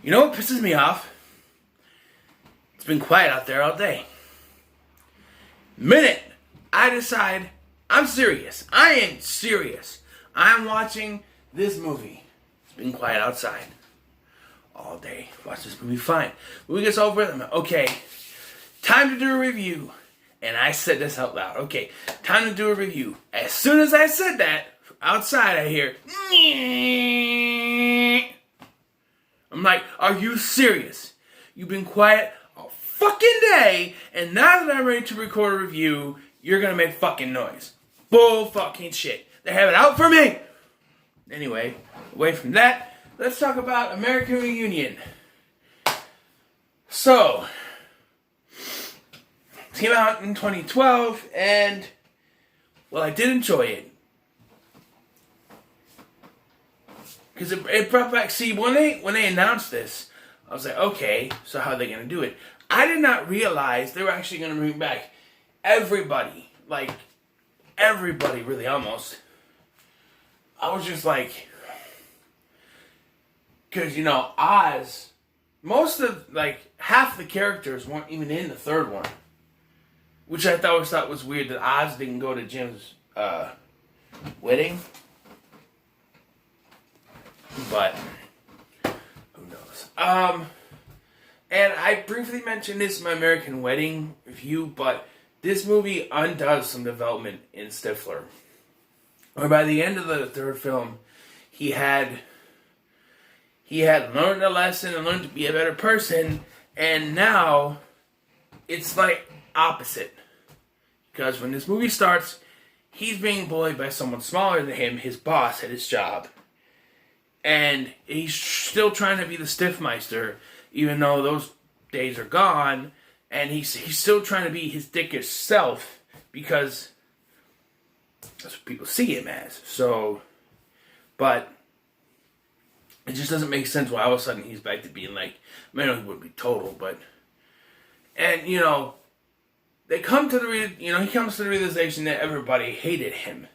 You know what pisses me off? It's been quiet out there all day. Minute I decide I'm serious. I am serious. I'm watching this movie. It's been quiet outside all day. Watch this movie, fine. Movie gets over with. I'm like, okay, time to do a review. And I said this out loud. Okay, time to do a review. As soon as I said that, outside I hear, I'm like, are you serious? You've been quiet all fucking day, and now that I'm ready to record a review, you're gonna make fucking noise. Bull fucking shit. They have it out for me! Anyway, away from that, let's talk about American Reunion. So, it came out in 2012, and, well, I did enjoy it. Because it brought back, see, when they announced this, I was like, okay, so how are they going to do it? I did not realize they were actually going to bring back everybody. Like, everybody, really, almost. I was just like, because, you know, Oz, most of, like, half the characters weren't even in the third one. Which I always thought was weird that Oz didn't go to Jim's wedding. But who knows? And I briefly mentioned this in my American Wedding review, but this movie undoes some development in Stifler. Where by the end of the third film, he had learned a lesson and learned to be a better person, and now it's like opposite. Because when this movie starts, he's being bullied by someone smaller than him, his boss at his job. And he's still trying to be the Stiffmeister, even though those days are gone. And he's still trying to be his dickish self, because that's what people see him as. So, but it just doesn't make sense why all of a sudden he's back to being like, I know he wouldn't be total, but, and, you know, he comes to the realization that everybody hated him.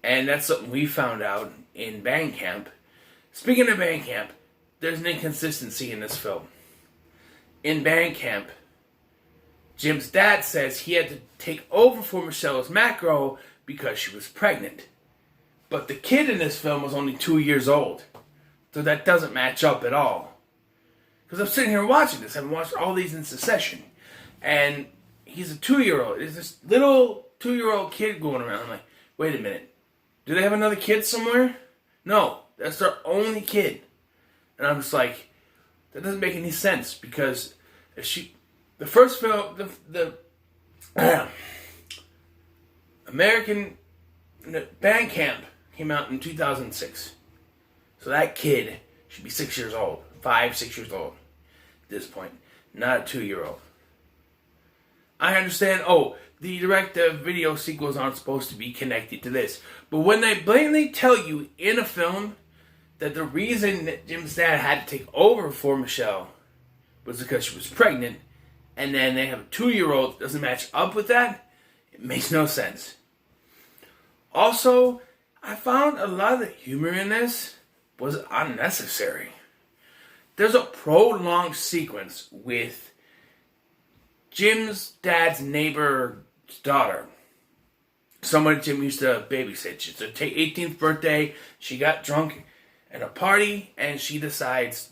And that's something we found out in Band Camp. Speaking of Band Camp, there's an inconsistency in this film. In Band Camp, Jim's dad says he had to take over for Michelle's macro because she was pregnant. But the kid in this film was only 2 years old. So that doesn't match up at all. Because I'm sitting here watching this. I've watched all these in succession. And he's a 2-year-old. There's this little 2-year-old kid going around. I'm like, wait a minute. Do they have another kid somewhere? No, that's their only kid. And I'm just like, that doesn't make any sense, because if the first film, the American Band Camp came out in 2006. So that kid should be 6 years old, 5, 6 years old at this point, not a 2-year-old. I understand, the direct-to-video sequels aren't supposed to be connected to this. But when they blatantly tell you in a film that the reason that Jim's dad had to take over for Michelle was because she was pregnant, and then they have a 2-year-old that doesn't match up with that, it makes no sense. Also, I found a lot of the humor in this was unnecessary. There's a prolonged sequence with Jim's dad's neighbor's daughter. Someone Jim used to babysit. It's her 18th birthday. She got drunk at a party, and she decides,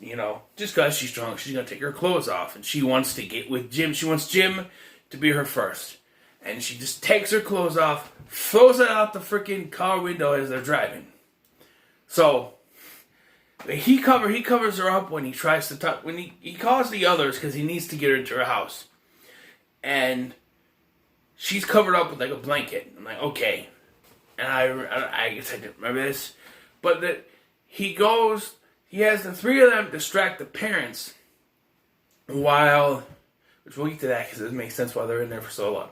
just because she's drunk, she's going to take her clothes off. And she wants to get with Jim. She wants Jim to be her first. And she just takes her clothes off, throws it out the freaking car window as they're driving. So, he covers her up when he tries to talk, when he calls the others because he needs to get her into her house. And she's covered up with like a blanket. I'm like, okay. And I guess I didn't remember this. But that he has the three of them distract the parents while, which we'll get to that because it doesn't make sense why they're in there for so long.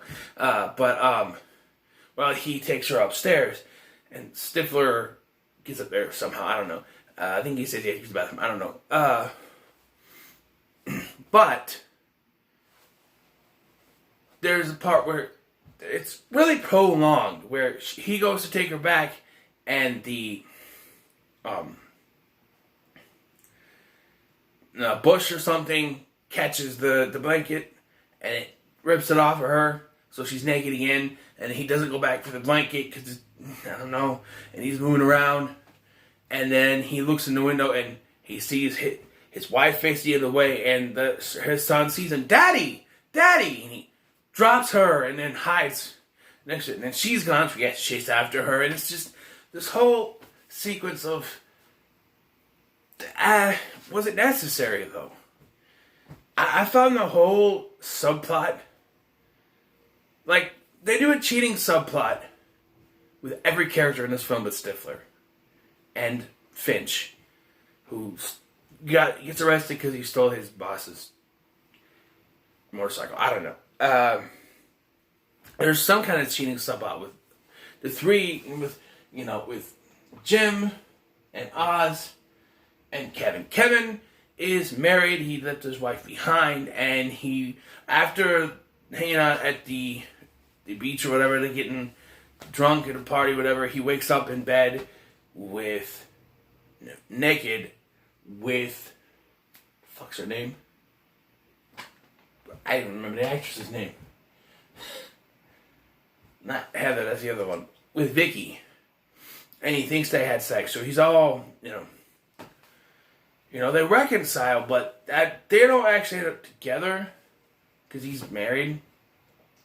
While he takes her upstairs, and Stifler gets up there somehow. I don't know. I think he says he has to use the bathroom. I don't know. But there's a part where it's really prolonged, where he goes to take her back, and a bush or something catches the blanket and it rips it off of her, so she's naked again. And he doesn't go back for the blanket because I don't know, and he's moving around. And then he looks in the window and he sees his wife face the other way, and his son sees him, Daddy, Daddy, and he drops her and then hides next to it. And then she's gone, so he has to chase after her, and it's just this whole sequence of, was it necessary though? I found the whole subplot, like, they do a cheating subplot with every character in this film but Stifler and Finch, who gets arrested because he stole his boss's motorcycle. I don't know. There's some kind of cheating subplot with the three, with Jim and Oz and Kevin. Kevin is married. He left his wife behind, and he, after hanging out at the beach or whatever, they're getting drunk at a party, whatever, he wakes up in bed naked with, fuck's her name? I don't remember the actress's name. Not Heather, that's the other one. With Vicky. And he thinks they had sex, so he's all, they reconcile, but they don't actually end up together because he's married.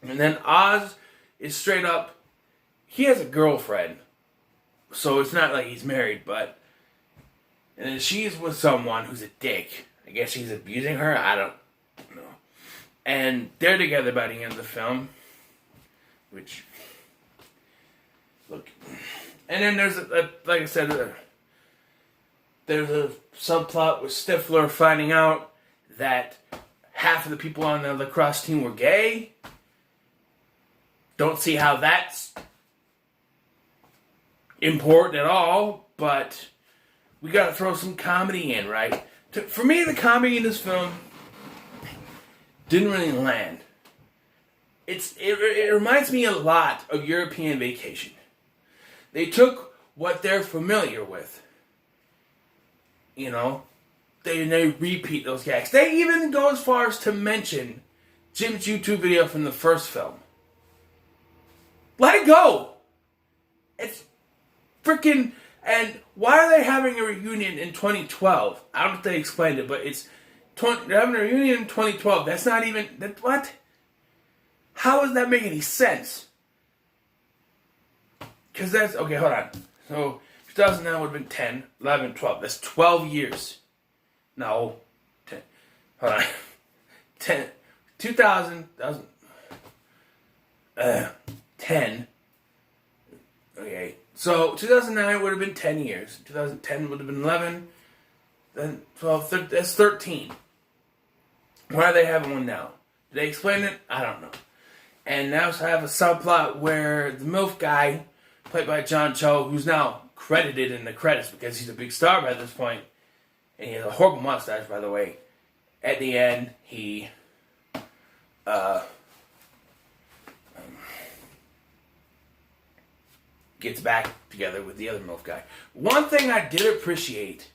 And then Oz is straight up, he has a girlfriend, so it's not like he's married, and then she's with someone who's a dick. I guess he's abusing her, I don't know. And they're together by the end of the film, which, look. And then there's, like I said, there's a subplot with Stifler finding out that half of the people on the lacrosse team were gay. Don't see how that's important at all, but we gotta throw some comedy in, right? For me, the comedy in this film didn't really land. It reminds me a lot of European Vacation. They took what they're familiar with. They repeat those gags. They even go as far as to mention Jim's YouTube video from the first film. Let it go! It's freaking... And why are they having a reunion in 2012? I don't know if they explained it, but they're having a reunion in 2012. That's not even... What? How does that make any sense? Because that's... Okay, hold on. So, 2009 would have been 10, 11, 12. That's 12 years. No. 10. Hold on. 10. 10. Okay. So, 2009 would have been 10 years. 2010 would have been 11. Then 12, that's 13. Why are they having one now? Did they explain it? I don't know. And now I have a subplot where the MILF guy, played by John Cho, who's now credited in the credits because he's a big star by this point, and he has a horrible mustache, by the way. At the end, he gets back together with the other MILF guy. One thing I did appreciate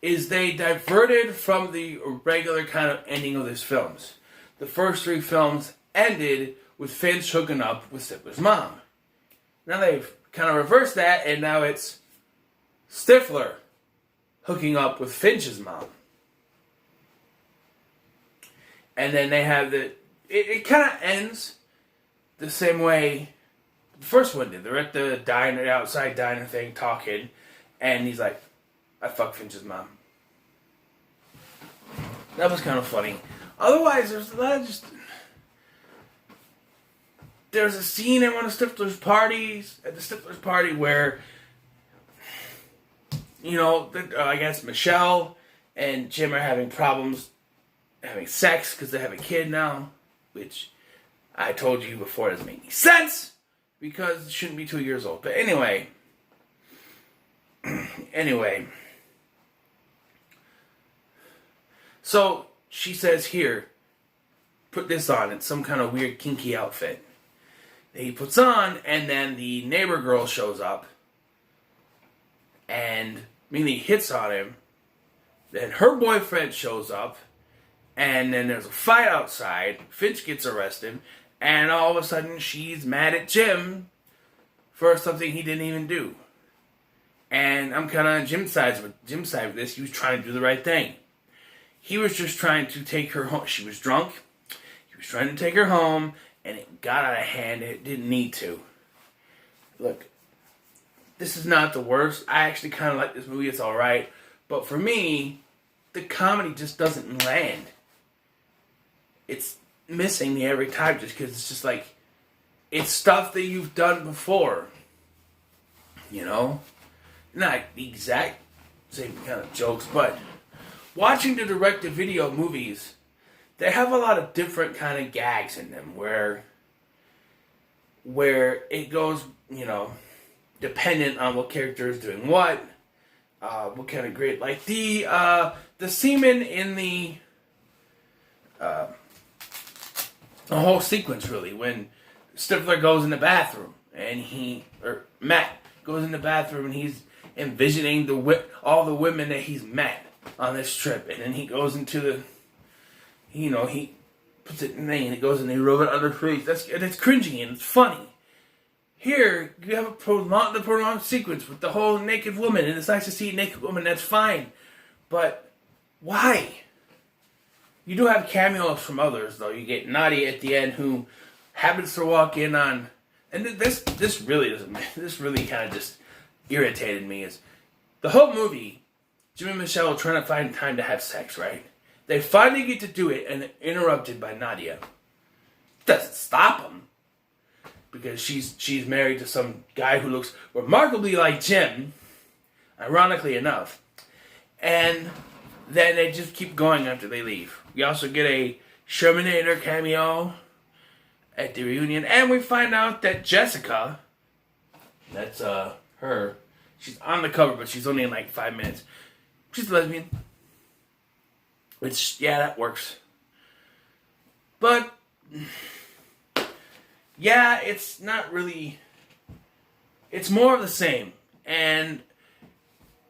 is they diverted from the regular kind of ending of these films. The first three films ended with Finch hooking up with Stifler's mom. Now they've kind of reversed that, and now it's Stifler hooking up with Finch's mom. And then they have it kind of ends the same way the first one did. They're at the outside diner thing, talking, and he's like, I fucked Finch's mom. That was kind of funny. Otherwise, there's a lot of there's a scene at one of Stifler's parties, where, I guess Michelle and Jim are having problems having sex because they have a kid now, which I told you before doesn't make any sense because it shouldn't be 2 years old. But anyway. So she says, here, put this on. It's some kind of weird kinky outfit that he puts on, and then the neighbor girl shows up and immediately hits on him, Then her boyfriend shows up, and then there's a fight outside. Finch gets arrested, and all of a sudden she's mad at Jim for something he didn't even do. And I'm kind of on Jim's side with this. He was trying to do the right thing. He was just trying to take her home. She was drunk. He was trying to take her home, and it got out of hand. It didn't need to. Look, this is not the worst. I actually kind of like this movie. It's alright. But for me, the comedy just doesn't land. It's missing me every time just because it's just like, it's stuff that you've done before. You know? Not the exact same kind of jokes, but watching the direct-to-video movies, they have a lot of different kind of gags in them where it goes, you know, dependent on what character is doing what kind of grid. Like the semen in the whole sequence, really, when Stifler goes in the bathroom and Matt goes in the bathroom and he's envisioning all the women that he's met on this trip, and then he goes into the, you know, he puts it in there and it goes and they rub it on their face. It's cringy and it's funny. Here, you have the prolonged sequence with the whole naked woman, and it's nice to see a naked woman, that's fine. But why? You do have cameos from others, though. You get Nadia at the end, who happens to walk in on, and this really kind of just irritated me, is the whole movie, Jim and Michelle are trying to find time to have sex, right? They finally get to do it, and they're interrupted by Nadia. Doesn't stop them. Because she's married to some guy who looks remarkably like Jim, ironically enough. And then they just keep going after they leave. We also get a Shermanator cameo at the reunion. And we find out that Jessica, that's her, she's on the cover, but she's only in like 5 minutes. She's a lesbian. Which, yeah, that works. But yeah, it's not really, it's more of the same. And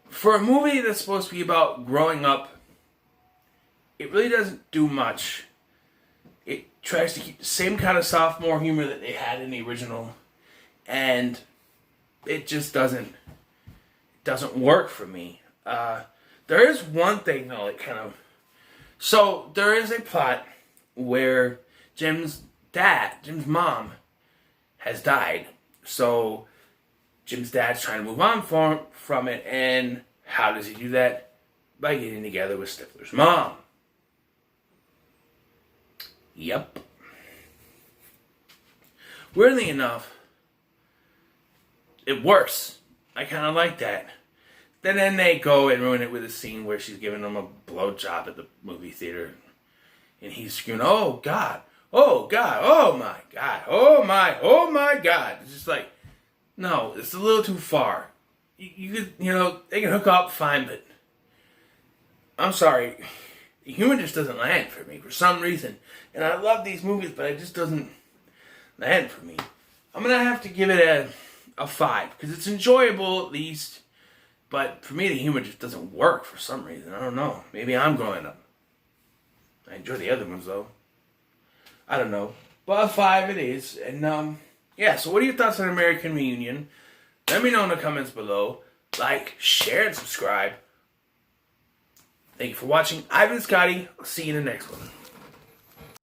for a movie that's supposed to be about growing up, it really doesn't do much. It tries to keep the same kind of sophomore humor that they had in the original, and it just doesn't work for me. There is one thing though, so there is a plot where Jim's mom has died. So Jim's dad's trying to move on from it, and how does he do that? By getting together with Stifler's mom. Yep. Weirdly enough, it works. I kind of like that. Then they go and ruin it with a scene where she's giving him a blowjob at the movie theater, and he's screaming, "Oh God! Oh God! Oh my God! Oh my God!" It's just like, no, it's a little too far. You could, they can hook up fine, but I'm sorry, the humor just doesn't land for me for some reason. And I love these movies, but it just doesn't land for me. I'm gonna have to give it a 5 because it's enjoyable at least, but for me the humor just doesn't work for some reason. I don't know. Maybe I'm growing up. I enjoy the other ones though. I don't know. But a 5 it is. And yeah, so what are your thoughts on American Reunion? Let me know in the comments below. Like, share, and subscribe. Thank you for watching. I've been Scotty. I'll see you in the next one.